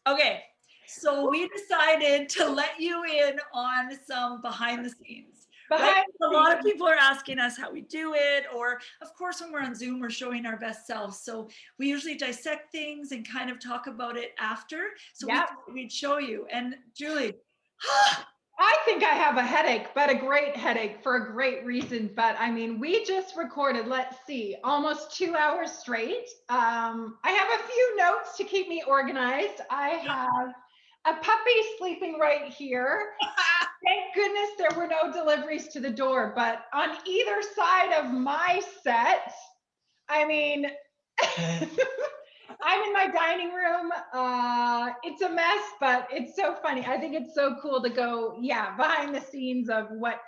Okay, so we decided to let you in on some behind the scenes, right? Behind A the lot of scenes. people are asking us how we do it, or of course, when we're on Zoom, we're showing our best selves. So we usually dissect things and kind of talk about it after. So we Yep. thought we'd show you. And Julie, I think I have a headache, but a great headache for a great reason. But I mean, we just recorded, let's see, almost 2 hours straight. I have a few notes to keep me organized. I have a puppy sleeping right here. Thank goodness there were no deliveries to the door. But on either side of my set, I mean, I'm in my dining room. It's a mess, but it's so funny. I think it's so cool to go, yeah, behind the scenes of what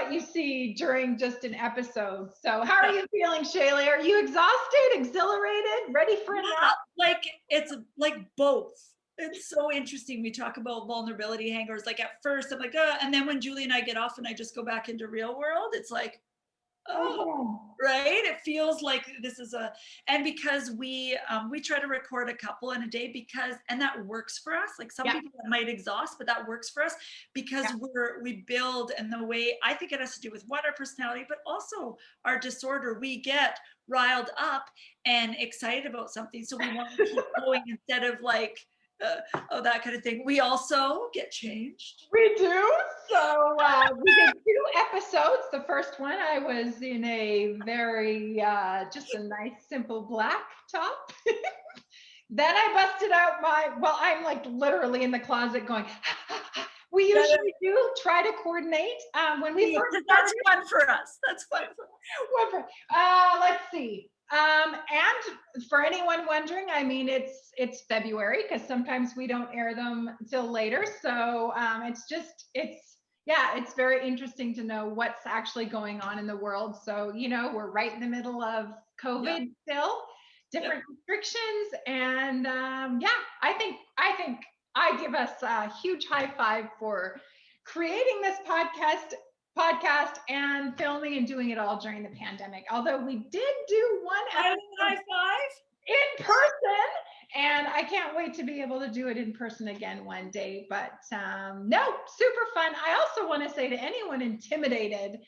you see during just an episode. So, how are you feeling, Shaley? Are you exhausted, exhilarated, ready for a yeah, nap? like it's like both. It's so interesting. We talk about vulnerability hangovers. Like at first, I'm like, and then when Julie and I get off and I just go back into real world, it's like, oh, Oh, right. It feels like this is and because we try to record a couple in a day because, and that works for us. Like some yeah, people that might exhaust, but that works for us because yeah, we build, and the way I think it has to do with what our personality, but also our disorder. We get riled up and excited about something, so we want to keep going instead of like, oh, that kind of thing. We also get changed. we do. So, we did 2 episodes. The first one, I was in a very, just a nice, simple black top. Then I busted out well, I'm like literally in the closet going, we Yeah, usually do try to coordinate. When we yeah, first that's started, fun for us. That's fun for us. let's see. And for anyone wondering, I mean, it's February because sometimes we don't air them till later. So yeah, it's very interesting to know what's actually going on in the world. So, we're right in the middle of Yeah. COVID still, Yeah. different restrictions. And yeah, I think I give us a huge high five for creating this podcast and filming and doing it all during the pandemic. Although we did do one High episode five. in person, and I can't wait to be able to do it in person again one day. But no, super fun. I also want to say to anyone intimidated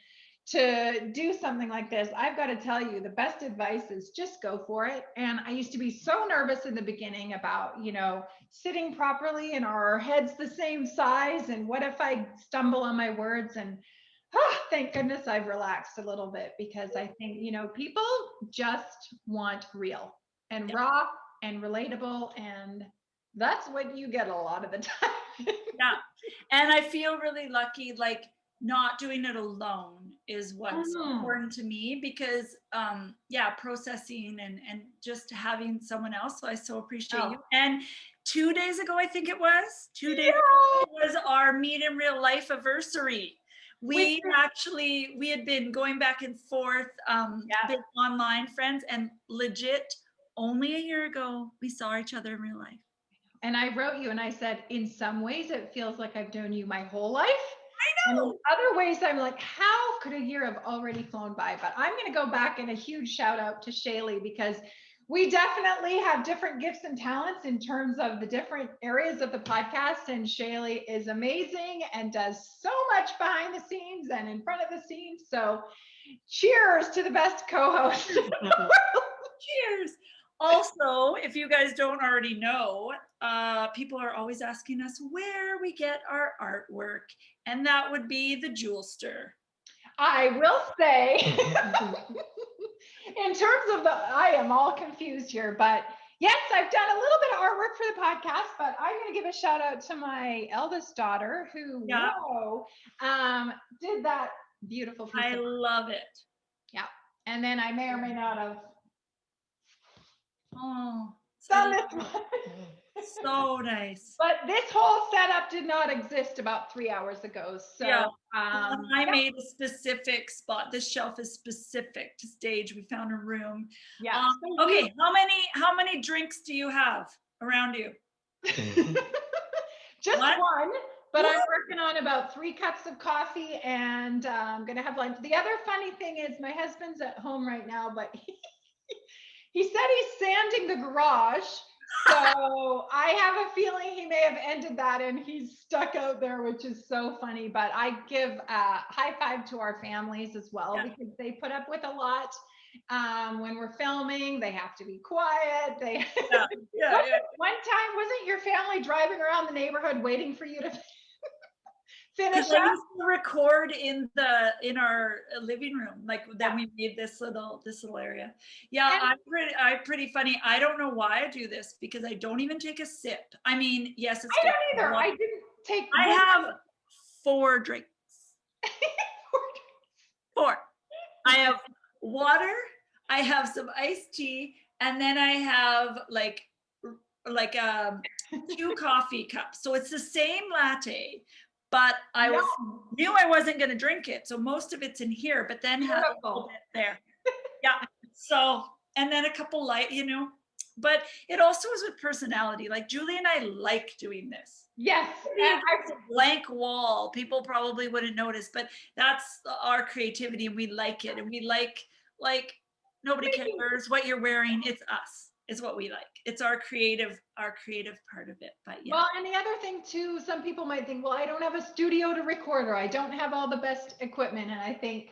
to do something like this, I've got to tell you, the best advice is just go for it. And I used to be so nervous in the beginning about, sitting properly and are our heads the same size? And what if I stumble on my words? And thank goodness I've relaxed a little bit because I think, people just want real and Yeah. raw and relatable. And that's what you get a lot of the time. Yeah. And I feel really lucky, like not doing it alone is what's Mm, important to me because yeah, processing and just having someone else. So I so appreciate you. oh, And 2 days ago, I think it was, 2 days yeah. ago was our meet in real life anniversary. Which We had been going back and forth, yeah. been online friends, and legit only a year ago we saw each other in real life. And I wrote you and I said, in some ways, it feels like I've known you my whole life. And in No. other ways, I'm like, how could a year have already flown by? But I'm going to go back and a huge shout out to Shaley because we definitely have different gifts and talents in terms of the different areas of the podcast. And Shaley is amazing and does so much behind the scenes and in front of the scenes. So cheers to the best co-host. Cheers. Also, if you guys don't already know, people are always asking us where we get our artwork, and that would be the Jewelster. I will say, in terms of I am all confused here, but yes, I've done a little bit of artwork for the podcast, but I'm going to give a shout out to my eldest daughter who, Yeah, did that beautiful piece I of, love it. yeah. And then I may or may not have Oh, I done love this it. one. So nice. But this whole setup did not exist about 3 hours ago. Yeah. So, And I yeah, made a specific spot. This shelf is specific to stage. We found a room. yeah. So Okay, how many drinks do you have around you? just One? one, but What? I'm working on about 3 cups of coffee and I'm going to have lunch. The other funny thing is my husband's at home right now, but he said he's sanding the garage. So I have a feeling he may have ended that and he's stuck out there, which is so funny. But I give a high five to our families as well Yeah, because they put up with a lot. When we're filming, they have to be quiet. They yeah, yeah, yeah. one time wasn't your family driving around the neighborhood waiting for you to finish Because I up? used to record in our living room, like then we made this little area. Yeah, And I'm pretty funny. I don't know why I do this because I don't even take a sip. I mean, yes, it's I good. don't either. I didn't take I one. have 4 drinks. 4. I have water, I have some iced tea, and then I have like 2 coffee cups. So it's the same latte, but No, knew I wasn't going to drink it. So most of it's in here, but then have a little beautiful. bit there. Yeah. So, and then a couple light, but it also is with personality. Like Julie and I like doing this. Yes. Maybe it's a blank wall, people probably wouldn't notice, but that's our creativity and we like it. And we like nobody cares what you're wearing. It's us. It's what we like. It's our creative part of it. But yeah. Well, and the other thing too, some people might think, well, I don't have a studio to record or I don't have all the best equipment. And I think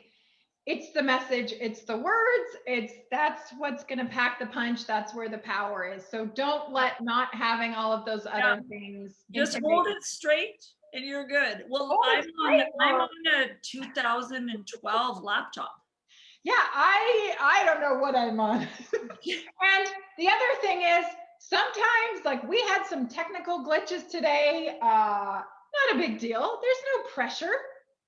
it's the message, it's the words, that's what's going to pack the punch. That's where the power is. So don't let not having all of those Yeah. other things Just intimidate hold you. it straight and you're good. Well, Hold it straight. I'm on a 2012 laptop. Yeah, I don't know what I'm on. And the other thing is sometimes like we had some technical glitches today. Not a big deal. There's no pressure.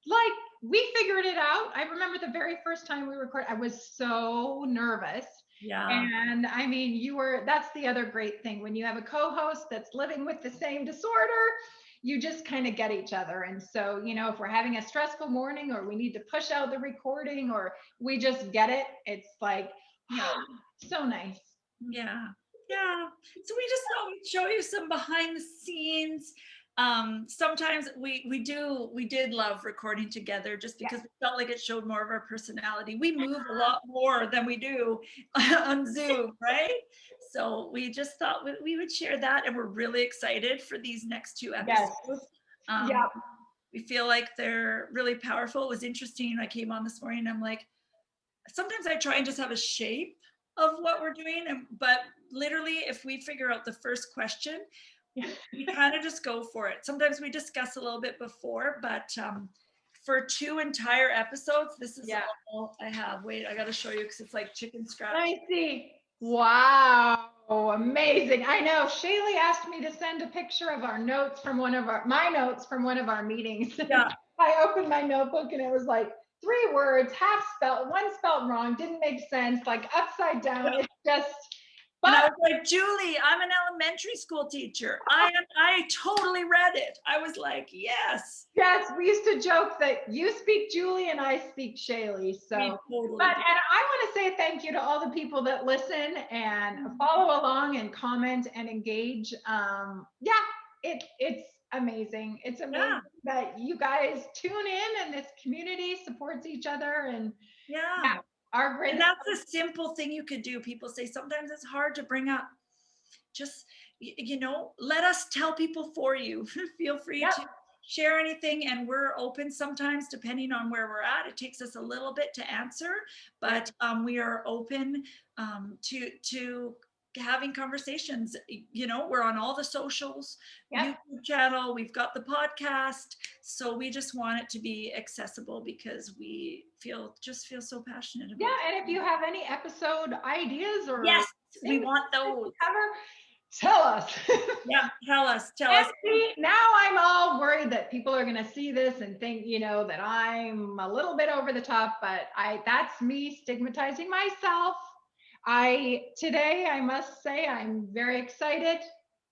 Like we figured it out. I remember the very first time we recorded, I was so nervous. Yeah. And I mean, that's the other great thing. When you have a co-host that's living with the same disorder, you just kind of get each other. And so, if we're having a stressful morning or we need to push out the recording or we just get it, it's like, Yeah. so nice. Yeah. Yeah. So we just thought we'd show you some behind the scenes. Sometimes we did love recording together just because it felt like it showed more of our personality. We move a lot more than we do on Zoom, right? So we just thought we would share that, and we're really excited for these next 2 Yes. episodes. Yeah. We feel like they're really powerful. It was interesting. I came on this morning, I'm like, sometimes I try and just have a shape of what we're doing, but literally if we figure out the first question, we kind of just go for it. Sometimes we discuss a little bit before, but for 2 entire episodes, this is all I have. Wait, I got to show you because it's like chicken scratch. I see. Wow, amazing. I know Shaley asked me to send a picture of my notes from one of our meetings. Yeah. I opened my notebook and it was like 3 words, half spelled, one spelled wrong, didn't make sense, like upside down. It's just, And I but was like, Julie, I'm an elementary school teacher. I totally read it. I was like, yes. yes, we used to joke that you speak Julie and I speak Shaley. So, We totally and do. I want to say thank you to all the people that listen and follow along and comment and engage. Yeah, it's amazing. It's amazing that you guys tune in and this community supports each other and Yeah. our And greatest. that's a simple thing you could do. People say sometimes it's hard to bring up. Just, let us tell people for you. Feel free to share anything. And we're open sometimes, depending on where we're at. It takes us a little bit to answer, but we are open to having conversations. We're on all the socials, YouTube channel, we've got the podcast. So we just want it to be accessible because we feel so passionate about it. And if you have any episode ideas or yes, we want those. Tell us. Tell us. See, now I'm all worried that people are going to see this and think, that I'm a little bit over the top, but that's me stigmatizing myself. Today, I must say, I'm very excited.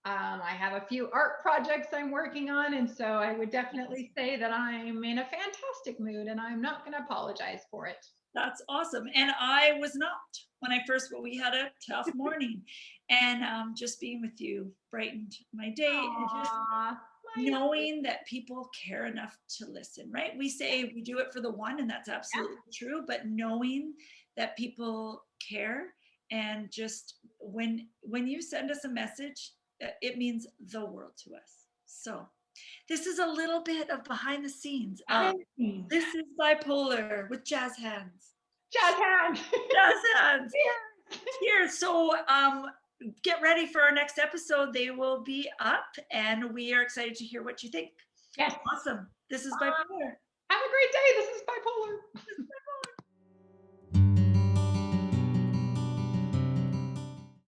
I have a few art projects I'm working on. And so I would definitely say that I'm in a fantastic mood and I'm not going to apologize for it. That's awesome. And I was not when but we had a tough morning and just being with you brightened my day. And just knowing that people care enough to listen, right? We say we do it for the one, and that's absolutely true, but knowing that people care And just when you send us a message, it means the world to us. So this is a little bit of behind the scenes of This Is Bipolar with Jazz Hands. Jazz hands. Jazz hands. Cheers. Cheers. So get ready for our next episode. They will be up, and we are excited to hear what you think. Yes. Awesome. This is Bipolar. Have a great day. This is Bipolar.